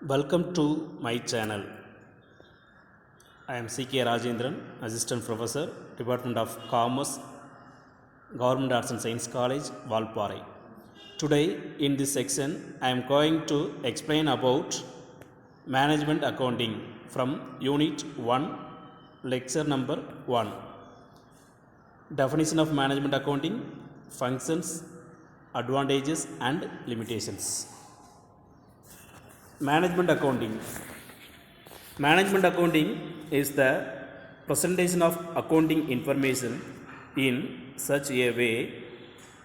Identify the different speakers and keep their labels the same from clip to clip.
Speaker 1: Welcome to my channel. I am C.K. Rajendran, Assistant Professor, Department of Commerce, Government Arts and Science College, Valparai. Today, in this section, I am going to explain about Management Accounting from Unit 1, Lecture number 1. Definition of Management Accounting, Functions, Advantages and Limitations. Management Accounting. Management accounting is the presentation of accounting information in such a way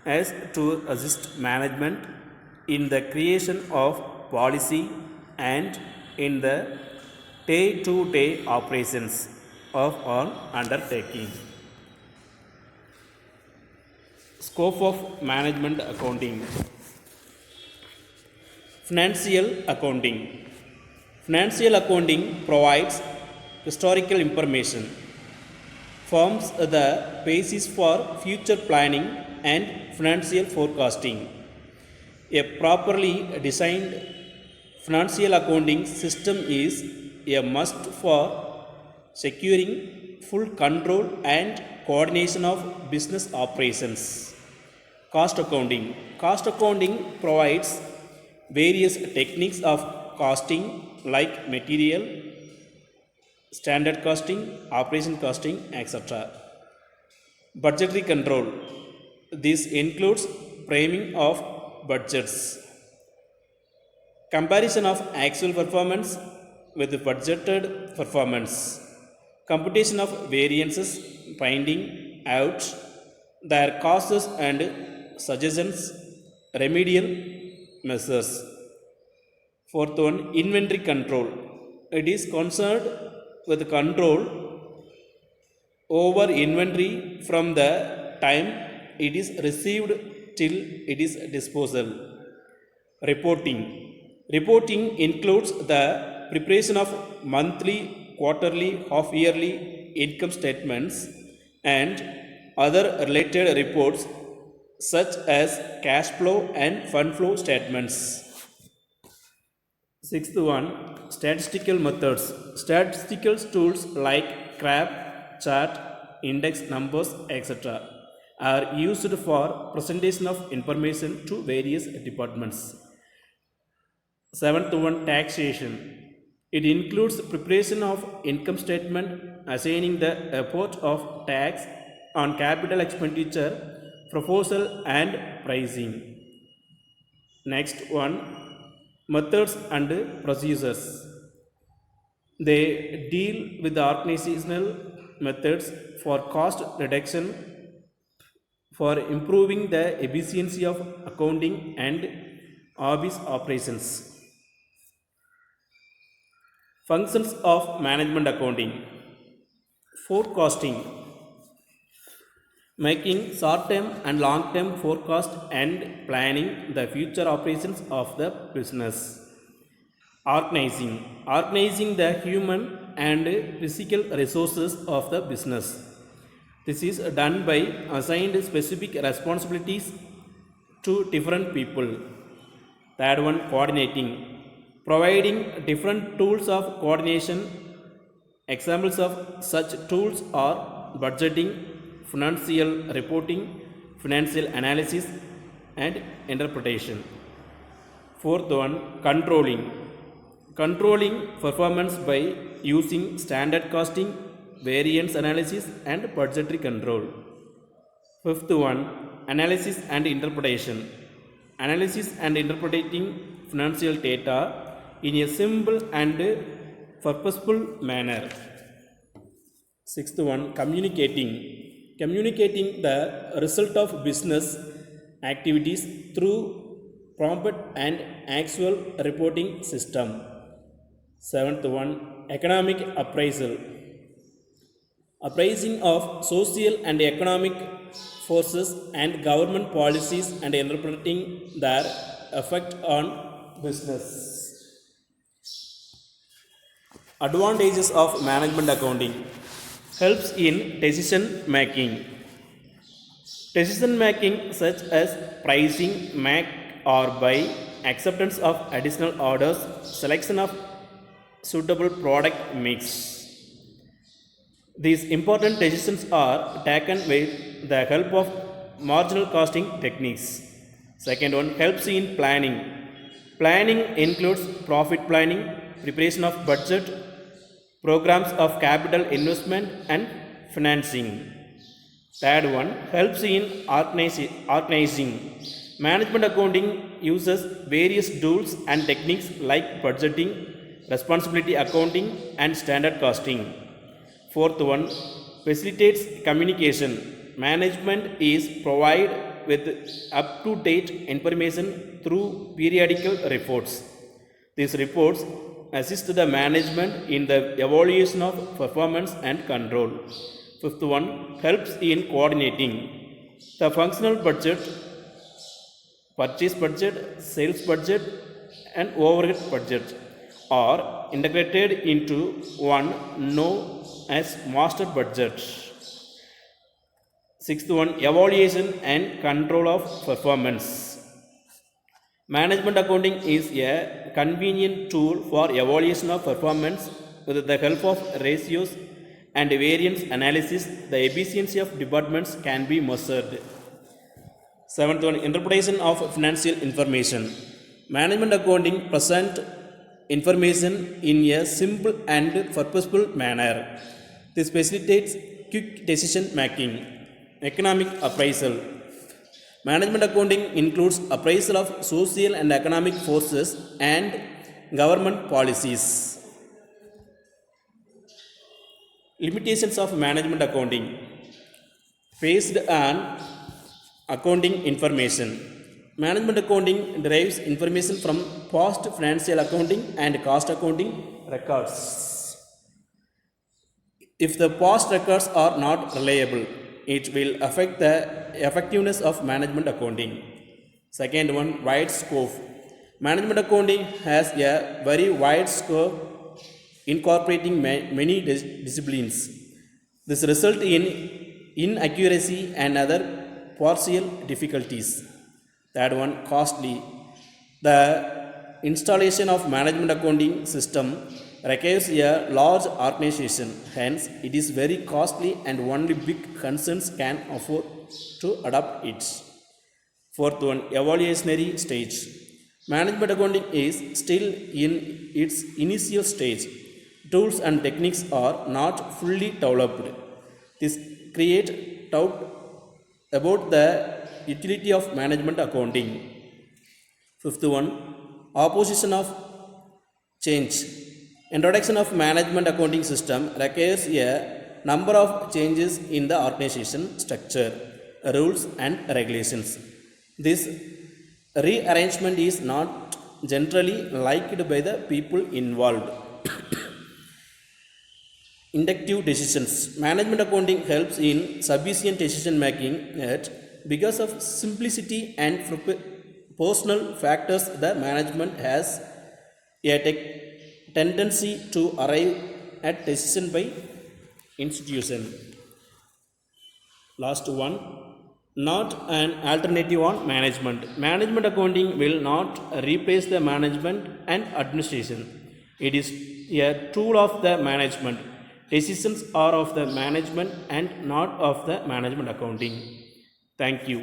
Speaker 1: as to assist management in the creation of policy and in the day-to-day operations of an undertaking. Scope of management accounting. Financial accounting. Financial accounting provides historical information, forms the basis for future planning and financial forecasting. A properly designed financial accounting system is a must for securing full control and coordination of business operations. Cost accounting. Cost accounting provides various techniques of costing like material, standard costing, operation costing, etc. Budgetary control. This includes framing of budgets, comparison of actual performance with budgeted performance, computation of variances, finding out their causes and suggestions, remedial measures. Fourth one, inventory control. It is concerned with control over inventory from the time it is received till it is disposal. Reporting. Reporting includes the preparation of monthly, quarterly, half-yearly income statements and other related reports such as cash flow and fund flow statements. Sixth one, statistical methods. Statistical tools like graph, chart, index numbers, etc. are used for presentation of information to various departments. Seventh one, taxation. It includes preparation of income statement, assigning the effort of tax on capital expenditure, proposal and pricing. Next one, methods and procedures. They deal with the organizational methods for cost reduction, for improving the efficiency of accounting and office operations. Functions of management accounting. Forecasting. Making short-term and long-term forecast and planning the future operations of the business. Organizing. Organizing the human and physical resources of the business. This is done by assigned specific responsibilities to different people. Third one, coordinating. Providing different tools of coordination. Examples of such tools are budgeting, financial reporting, financial analysis and interpretation. Fourth one, controlling. Controlling performance by using standard costing, variance analysis and budgetary control. Fifth one, analysis and interpretation. Analysis and interpreting financial data in a simple and purposeful manner. Sixth one, communicating. Communicating the result of business activities through prompt and actual reporting system. Seventh one, economic appraisal. Appraising of social and economic forces and government policies and interpreting their effect on business. Advantages of management accounting. Helps in decision making. Decision making such as pricing, make or buy, acceptance of additional orders, selection of suitable product mix. These important decisions are taken with the help of marginal costing techniques. Second one helps in planning. Planning includes profit planning, preparation of budget, programs of capital investment and financing. Third one helps in organizing. Management accounting uses various tools and techniques like budgeting, responsibility accounting and standard costing. Fourth one facilitates communication. Management is provided with up-to-date information through periodical reports. These reports assist the management in the evaluation of performance and control. Fifth one helps in coordinating. The functional budget, purchase budget, sales budget and overhead budget are integrated into one known as master budget. Sixth one evaluation and control of performance. Management accounting is a convenient tool for evaluation of performance. With the help of ratios and variance analysis, the efficiency of departments can be measured. Seventh one interpretation of financial information. Management accounting presents information in a simple and purposeful manner. This facilitates quick decision making. Economic appraisal. Management accounting includes appraisal of social and economic forces and government policies. Limitations of management accounting. Based on accounting information. Management accounting derives information from past financial accounting and cost accounting records. If the past records are not reliable, it will affect the effectiveness of management accounting. Second one, wide scope. Management accounting has a very wide scope incorporating many disciplines. This results in inaccuracy and other partial difficulties. Third one, costly. The installation of management accounting system requires a large organization, hence it is very costly and only big concerns can afford to adopt it. Fourth one, evolutionary stage. Management accounting is still in its initial stage. Tools and techniques are not fully developed. This creates doubt about the utility of management accounting. Fifth one, opposition of change. Introduction of management accounting system requires a number of changes in the organization structure, rules and regulations. This rearrangement is not generally liked by the people involved. Inductive decisions. Management accounting helps in sufficient decision making yet because of simplicity and personal factors the management has a tendency to arrive at decision by institution. Last one, not an alternative on management. Management accounting will not replace the management and administration. It is a tool of the management. Decisions are of the management and not of the management accounting. Thank you.